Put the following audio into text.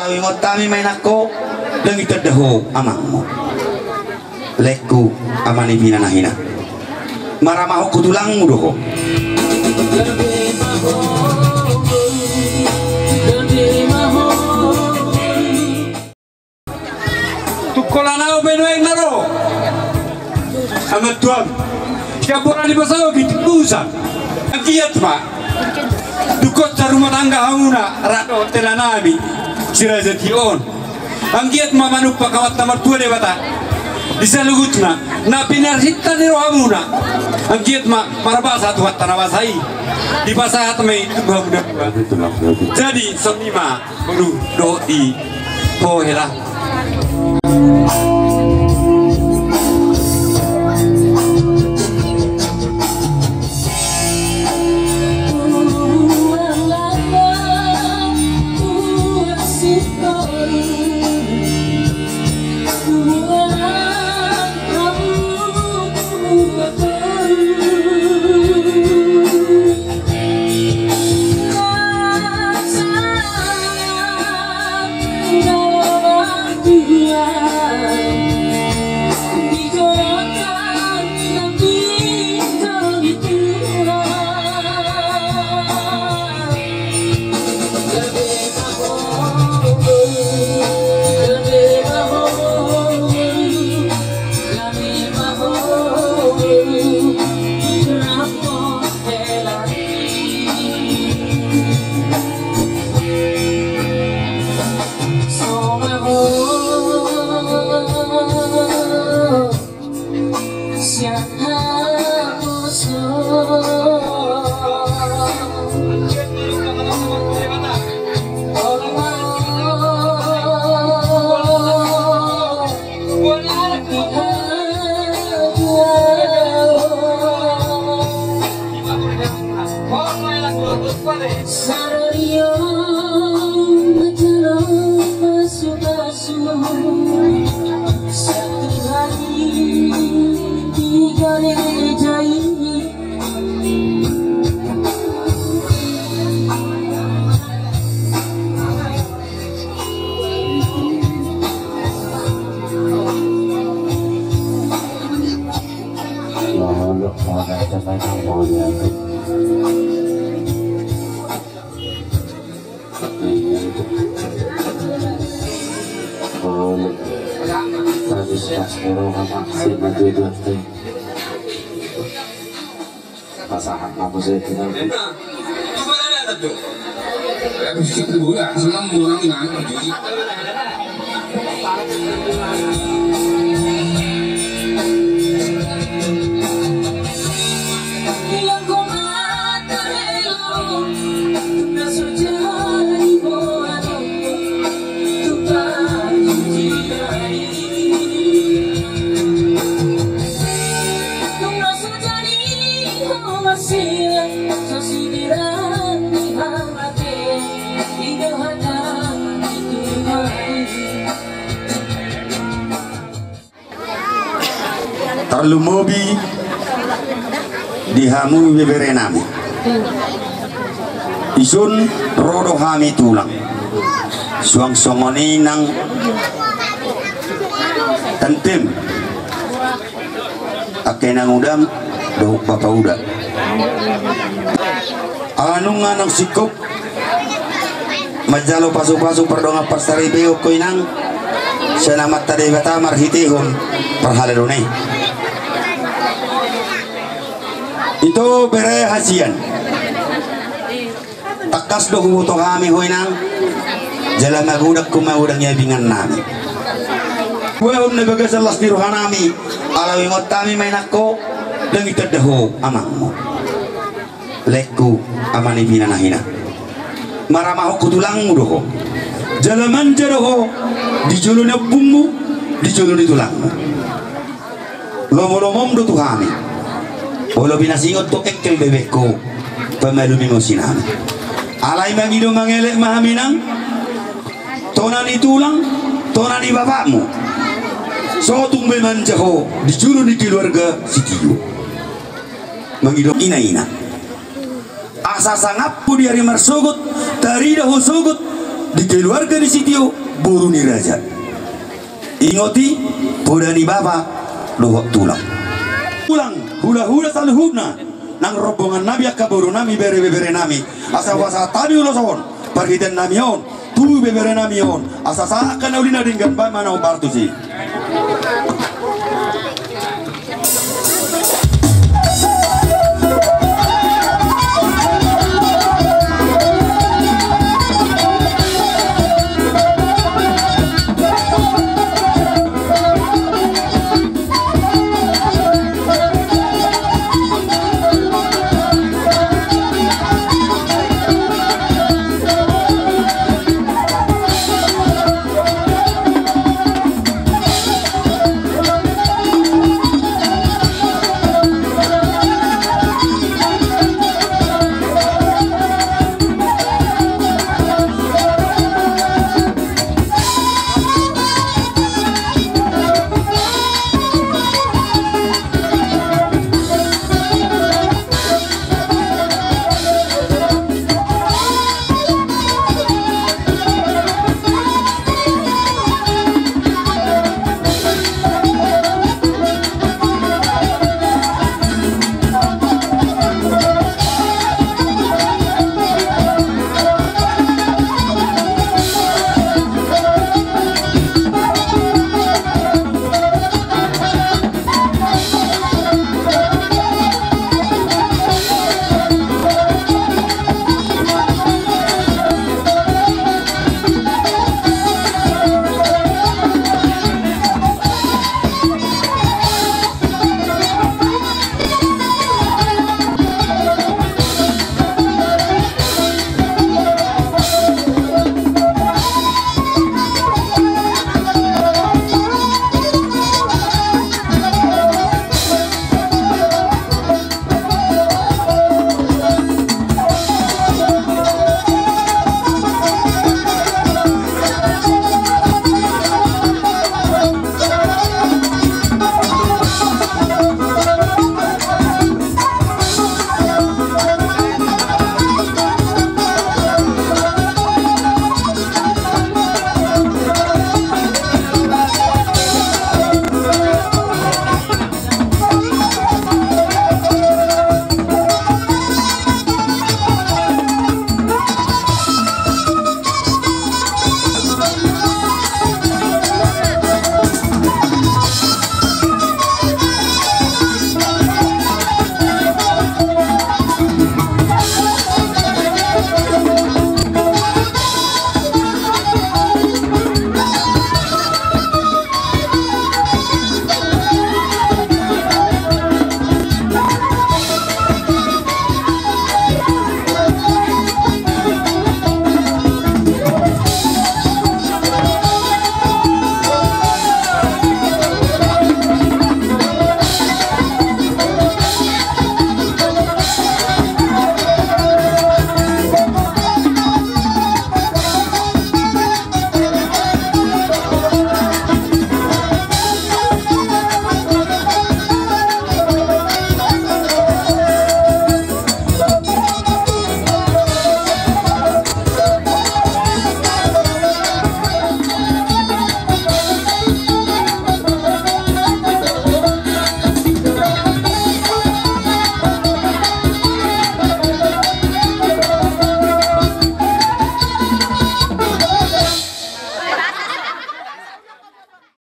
alawi ngotami mainako dengan terdahu amangmu leku amani binanahina maramahu kutulangmu doho tukolanau benueng naro amat tuan siapora di pasau gitu kiat pak dukot rumah tangga hamuna rato telanami sirazation anggiat mamanu pakawat tamar tua debata bisa lugutna na pinar hitta ni rohamuna anggiat marabasa tuhat tanawasai di pasahat mai tuhamuna jadi sonima bulu do di pohela pasahan apa sih kita terlalu mobi dihamu beberenami isun rodo hami tulang suang songoni nang tentem akenang udam do bapak uda anu nganang sikop majalo pasu-pasu perdonga pasari beo koinang senamat tadi bata marhitihun perhalalunai itu bere hasian takas do huto kami hoinang jala magudak kumaudak nyabingan nami wa umna bagas Allah di rohanami alawi ngotami mainako dengan terdahu amangmu leku amani binanahina maramahu kutulangmu doho jalaman jaroho dijuluna bumbu dijuluna tulangmu lomo-lomom do tuhami olo binasingot to ekkel bebekku pemalu mimosinami alai mangido mangelek mahaminang tonani tulang tonani bapakmu so tumbe manjaho dijulu di keluarga sitiyo mangido ina-ina asa sangapu di hari marsogot tari dahu sogot di keluarga di sitio buruni raja ingoti podani bapa lohok tulang hula-hula saluhuna nang rombongan nabi akaburu nami bere nami asa wasa tadi ulo sawon perhiten nami on tubuh bebere nami on asa sakan ulina dengan ba mana bartu si